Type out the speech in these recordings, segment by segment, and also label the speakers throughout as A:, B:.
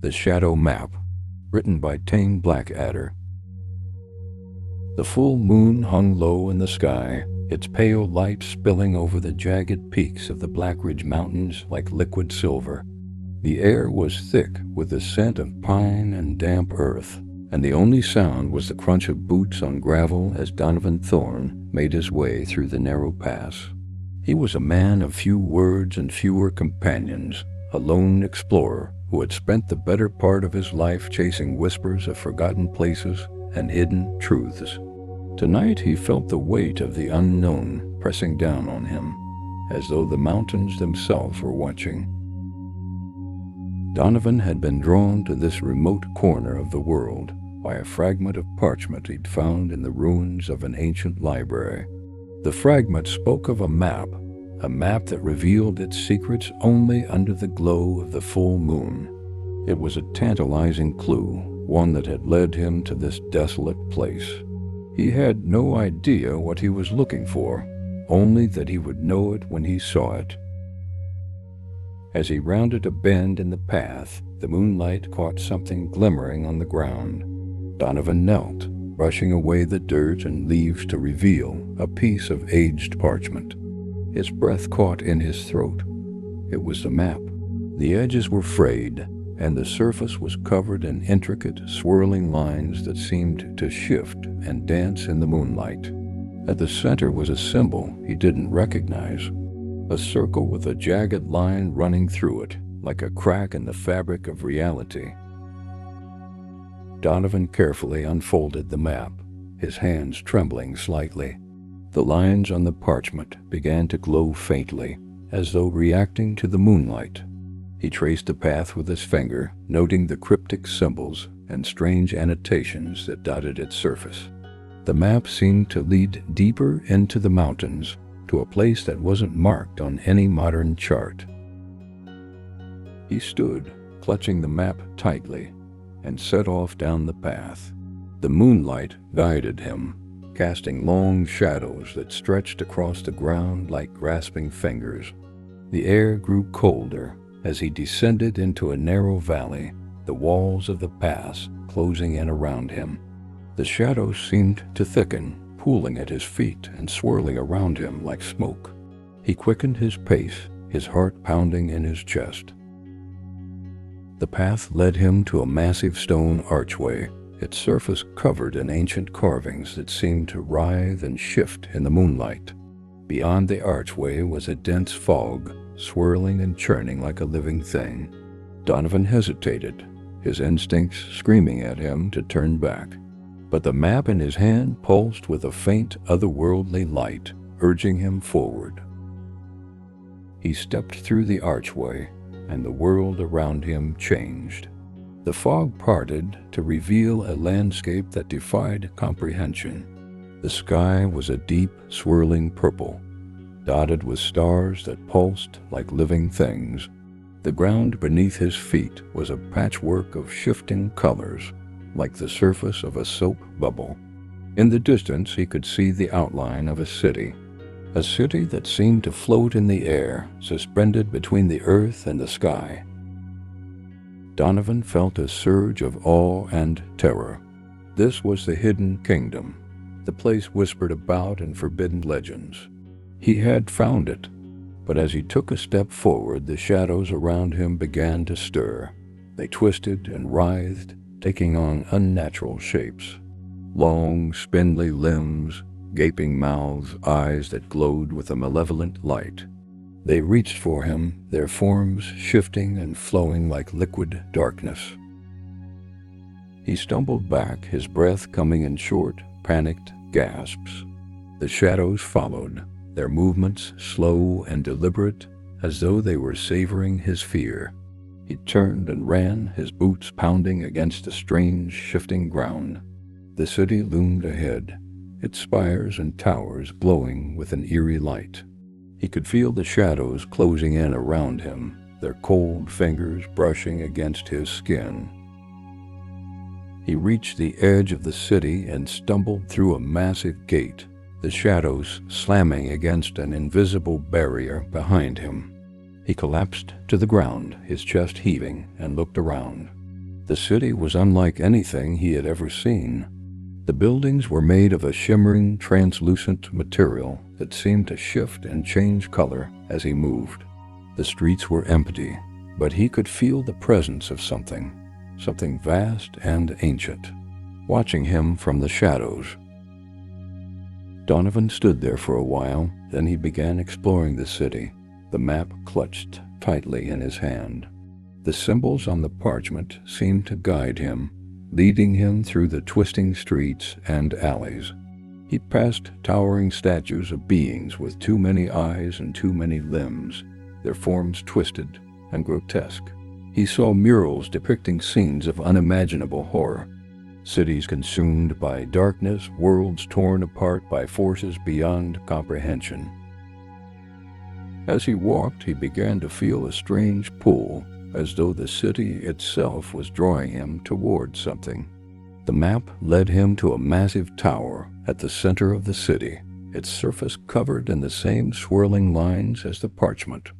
A: The Shadow Map, written by Tame Blackadder. The full moon hung low in the sky, its pale light spilling over the jagged peaks of the Blackridge Mountains like liquid silver. The air was thick with the scent of pine and damp earth, and the only sound was the crunch of boots on gravel as Donovan Thorn made his way through the narrow pass. He was a man of few words and fewer companions, a lone explorer who had spent the better part of his life chasing whispers of forgotten places and hidden truths. Tonight he felt the weight of the unknown pressing down on him, as though the mountains themselves were watching. Donovan had been drawn to this remote corner of the world by a fragment of parchment he'd found in the ruins of an ancient library. The fragment spoke of a map that revealed its secrets only under the glow of the full moon. It was a tantalizing clue, one that had led him to this desolate place. He had no idea what he was looking for, only that he would know it when he saw it. As he rounded a bend in the path, the moonlight caught something glimmering on the ground. Donovan knelt, brushing away the dirt and leaves to reveal a piece of aged parchment. His breath caught in his throat. It was the map. The edges were frayed, and the surface was covered in intricate, swirling lines that seemed to shift and dance in the moonlight. At the center was a symbol he didn't recognize, a circle with a jagged line running through it, like a crack in the fabric of reality. Donovan carefully unfolded the map, his hands trembling slightly. The lines on the parchment began to glow faintly, as though reacting to the moonlight. He traced the path with his finger, noting the cryptic symbols and strange annotations that dotted its surface. The map seemed to lead deeper into the mountains, to a place that wasn't marked on any modern chart. He stood, clutching the map tightly, and set off down the path. The moonlight guided him, casting long shadows that stretched across the ground like grasping fingers. The air grew colder as he descended into a narrow valley, the walls of the pass closing in around him. The shadows seemed to thicken, pooling at his feet and swirling around him like smoke. He quickened his pace, his heart pounding in his chest. The path led him to a massive stone archway, its surface covered in ancient carvings that seemed to writhe and shift in the moonlight. Beyond the archway was a dense fog, swirling and churning like a living thing. Donovan hesitated, his instincts screaming at him to turn back. But the map in his hand pulsed with a faint, otherworldly light, urging him forward. He stepped through the archway, and the world around him changed. The fog parted to reveal a landscape that defied comprehension. The sky was a deep, swirling purple, dotted with stars that pulsed like living things. The ground beneath his feet was a patchwork of shifting colors, like the surface of a soap bubble. In the distance, he could see the outline of a city that seemed to float in the air, suspended between the earth and the sky. Donovan felt a surge of awe and terror. This was the Hidden Kingdom, the place whispered about in forbidden legends. He had found it, but as he took a step forward, the shadows around him began to stir. They twisted and writhed, taking on unnatural shapes. Long, spindly limbs, gaping mouths, eyes that glowed with a malevolent light. They reached for him, their forms shifting and flowing like liquid darkness. He stumbled back, his breath coming in short, panicked gasps. The shadows followed, their movements slow and deliberate, as though they were savoring his fear. He turned and ran, his boots pounding against the strange, shifting ground. The city loomed ahead, its spires and towers glowing with an eerie light. He could feel the shadows closing in around him, their cold fingers brushing against his skin. He reached the edge of the city and stumbled through a massive gate, the shadows slamming against an invisible barrier behind him. He collapsed to the ground, his chest heaving, and looked around. The city was unlike anything he had ever seen. The buildings were made of a shimmering, translucent material that seemed to shift and change color as he moved. The streets were empty, but he could feel the presence of something vast and ancient, watching him from the shadows. Donovan stood there for a while, then he began exploring the city, the map clutched tightly in his hand. The symbols on the parchment seemed to guide him, leading him through the twisting streets and alleys. He passed towering statues of beings with too many eyes and too many limbs, their forms twisted and grotesque. He saw murals depicting scenes of unimaginable horror, cities consumed by darkness, worlds torn apart by forces beyond comprehension. As he walked, he began to feel a strange pull, as though the city itself was drawing him towards something. The map led him to a massive tower at the center of the city, its surface covered in the same swirling lines as the parchment.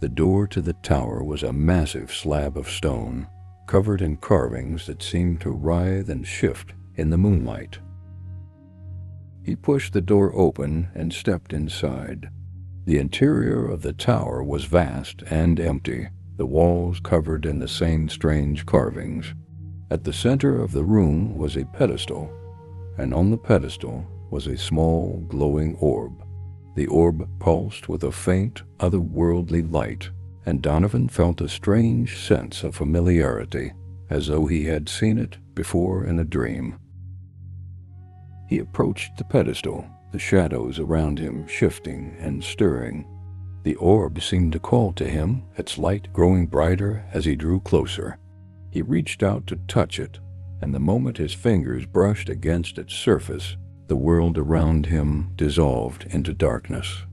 A: The door to the tower was a massive slab of stone, covered in carvings that seemed to writhe and shift in the moonlight. He pushed the door open and stepped inside. The interior of the tower was vast and empty, the walls covered in the same strange carvings. At the center of the room was a pedestal, and on the pedestal was a small, glowing orb. The orb pulsed with a faint, otherworldly light, and Donovan felt a strange sense of familiarity, as though he had seen it before in a dream. He approached the pedestal, the shadows around him shifting and stirring. The orb seemed to call to him, its light growing brighter as he drew closer. He reached out to touch it, and the moment his fingers brushed against its surface, the world around him dissolved into darkness.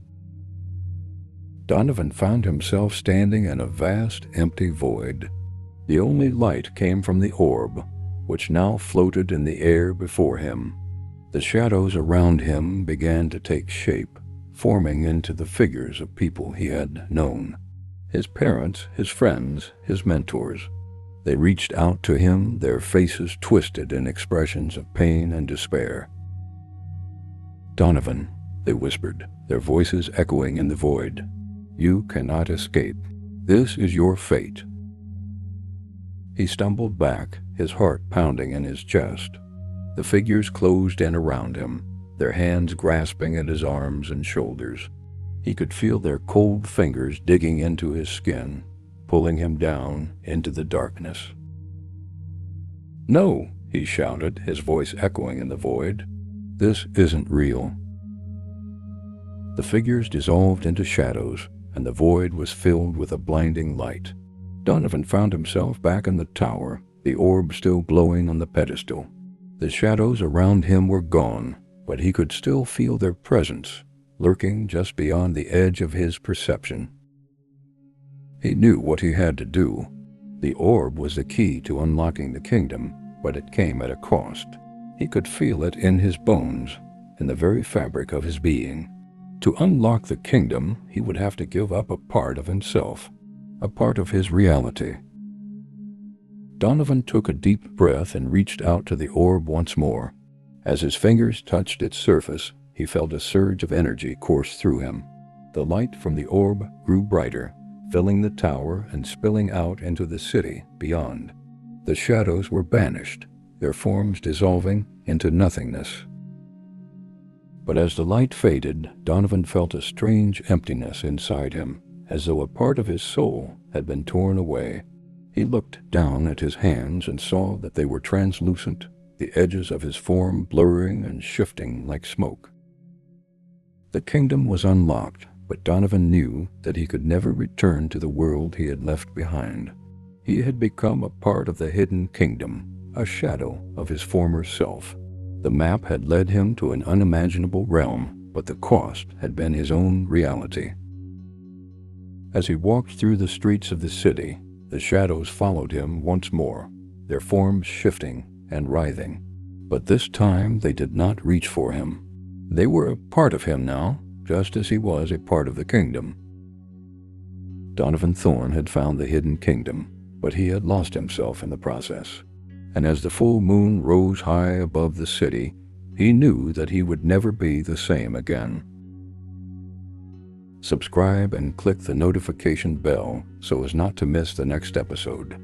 A: Donovan found himself standing in a vast, empty void. The only light came from the orb, which now floated in the air before him. The shadows around him began to take shape, forming into the figures of people he had known. His parents, his friends, his mentors. They reached out to him, their faces twisted in expressions of pain and despair. "Donovan," they whispered, their voices echoing in the void. "You cannot escape. This is your fate." He stumbled back, his heart pounding in his chest. The figures closed in around him, their hands grasping at his arms and shoulders. He could feel their cold fingers digging into his skin, pulling him down into the darkness. "No," he shouted, his voice echoing in the void. "This isn't real." The figures dissolved into shadows, and the void was filled with a blinding light. Donovan found himself back in the tower, the orb still glowing on the pedestal. The shadows around him were gone, but he could still feel their presence, lurking just beyond the edge of his perception. He knew what he had to do. The orb was the key to unlocking the kingdom, but it came at a cost. He could feel it in his bones, in the very fabric of his being. To unlock the kingdom, he would have to give up a part of himself, a part of his reality. Donovan took a deep breath and reached out to the orb once more. As his fingers touched its surface, he felt a surge of energy course through him. The light from the orb grew brighter, filling the tower and spilling out into the city beyond. The shadows were banished, their forms dissolving into nothingness. But as the light faded, Donovan felt a strange emptiness inside him, as though a part of his soul had been torn away. He looked down at his hands and saw that they were translucent, the edges of his form blurring and shifting like smoke. The kingdom was unlocked, but Donovan knew that he could never return to the world he had left behind. He had become a part of the hidden kingdom, a shadow of his former self. The map had led him to an unimaginable realm, but the cost had been his own reality. As he walked through the streets of the city, the shadows followed him once more, their forms shifting and writhing. But this time they did not reach for him. They were a part of him now, just as he was a part of the kingdom. Donovan Thorn had found the hidden kingdom, but he had lost himself in the process. And as the full moon rose high above the city, he knew that he would never be the same again. Subscribe and click the notification bell so as not to miss the next episode.